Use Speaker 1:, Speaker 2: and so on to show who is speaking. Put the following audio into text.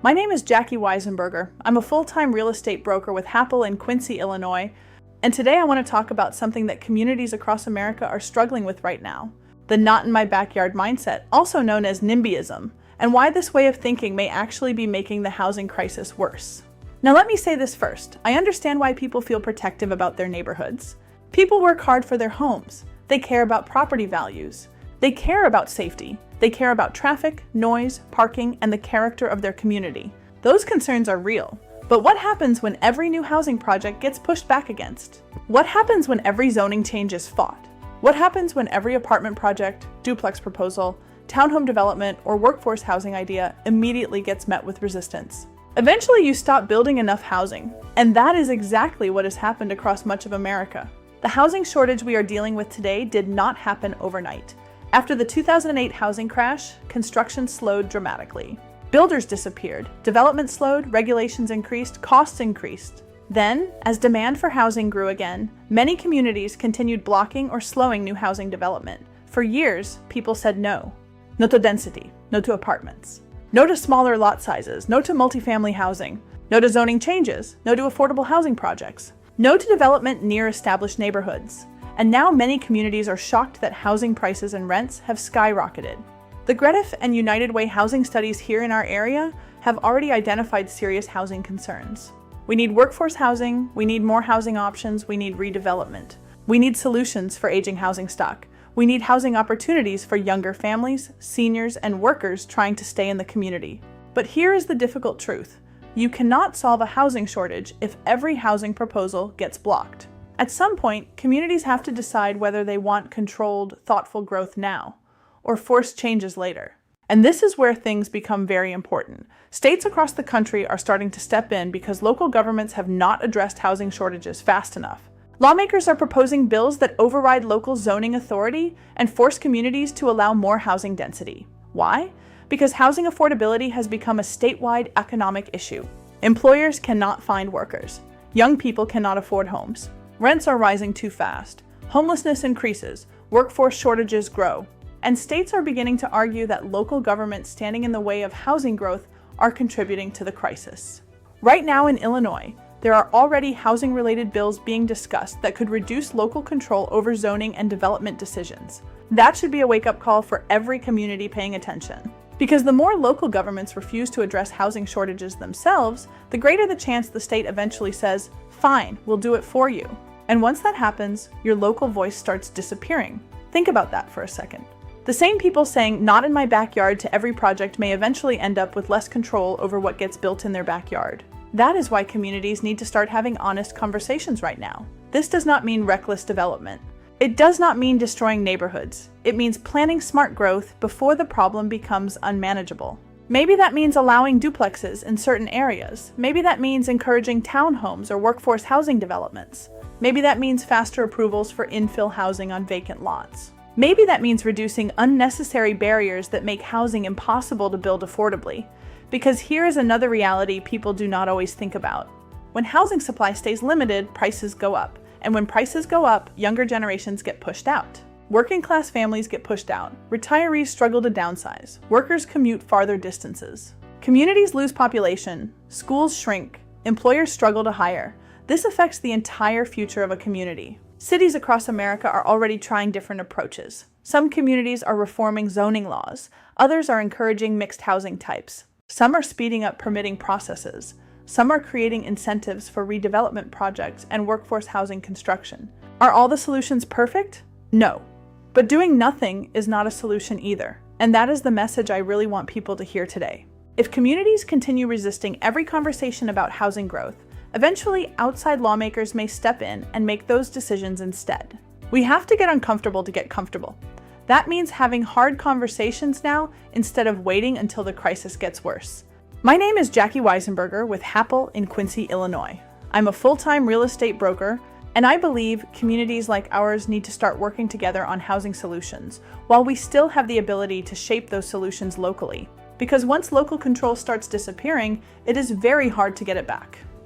Speaker 1: My name is Jackie Weisenburger. I'm a full-time real estate broker with Happel in Quincy, Illinois, and today I want to talk about something that communities across America are struggling with right now: the not in my backyard mindset, also known as NIMBYism, and why this way of thinking may actually be making the housing crisis worse. Now let me say this first. I understand why people feel protective about their neighborhoods. People work hard for their homes. They care about property values. They care about safety. They care about traffic, noise, parking, and the character of their community. Those concerns are real. But what happens when every new housing project gets pushed back against? What happens when every zoning change is fought? What happens when every apartment project, duplex proposal, townhome development, or workforce housing idea immediately gets met with resistance? Eventually, you stop building enough housing, and that is exactly what has happened across much of America. The housing shortage we are dealing with today did not happen overnight. After the 2008 housing crash, construction slowed dramatically. Builders disappeared, development slowed, regulations increased, costs increased. Then, as demand for housing grew again, many communities continued blocking or slowing new housing development. For years, people said no. No to density, no to apartments. No to smaller lot sizes, no to multifamily housing, no to zoning changes, no to affordable housing projects, no to development near established neighborhoods. And now many communities are shocked that housing prices and rents have skyrocketed. The GREDF and United Way housing studies here in our area have already identified serious housing concerns. We need workforce housing, we need more housing options, we need redevelopment. We need solutions for aging housing stock. We need housing opportunities for younger families, seniors, and workers trying to stay in the community. But here is the difficult truth. You cannot solve a housing shortage if every housing proposal gets blocked. At some point, communities have to decide whether they want controlled, thoughtful growth now, or forced changes later. And this is where things become very important. States across the country are starting to step in because local governments have not addressed housing shortages fast enough. Lawmakers are proposing bills that override local zoning authority and force communities to allow more housing density. Why? Because housing affordability has become a statewide economic issue. Employers cannot find workers. Young people cannot afford homes. Rents are rising too fast. Homelessness increases. Workforce shortages grow. And states are beginning to argue that local governments standing in the way of housing growth are contributing to the crisis. Right now in Illinois, there are already housing-related bills being discussed that could reduce local control over zoning and development decisions. That should be a wake-up call for every community paying attention. Because the more local governments refuse to address housing shortages themselves, the greater the chance the state eventually says, "Fine, we'll do it for you." And once that happens, your local voice starts disappearing. Think about that for a second. The same people saying "not in my backyard" to every project may eventually end up with less control over what gets built in their backyard. That is why communities need to start having honest conversations right now. This does not mean reckless development. It does not mean destroying neighborhoods. It means planning smart growth before the problem becomes unmanageable. Maybe that means allowing duplexes in certain areas. Maybe that means encouraging townhomes or workforce housing developments. Maybe that means faster approvals for infill housing on vacant lots. Maybe that means reducing unnecessary barriers that make housing impossible to build affordably. Because here is another reality people do not always think about. When housing supply stays limited, prices go up. And when prices go up, younger generations get pushed out. Working-class families get pushed out. Retirees struggle to downsize. Workers commute farther distances. Communities lose population. Schools shrink. Employers struggle to hire. This affects the entire future of a community. Cities across America are already trying different approaches. Some communities are reforming zoning laws. Others are encouraging mixed housing types. Some are speeding up permitting processes. Some are creating incentives for redevelopment projects and workforce housing construction. Are all the solutions perfect? No. But doing nothing is not a solution either. And that is the message I really want people to hear today. If communities continue resisting every conversation about housing growth, eventually outside lawmakers may step in and make those decisions instead. We have to get uncomfortable to get comfortable. That means having hard conversations now instead of waiting until the crisis gets worse. My name is Jackie Weisenburger with Happel in Quincy, Illinois. I'm a full-time real estate broker, and I believe communities like ours need to start working together on housing solutions, while we still have the ability to shape those solutions locally. Because once local control starts disappearing, it is very hard to get it back.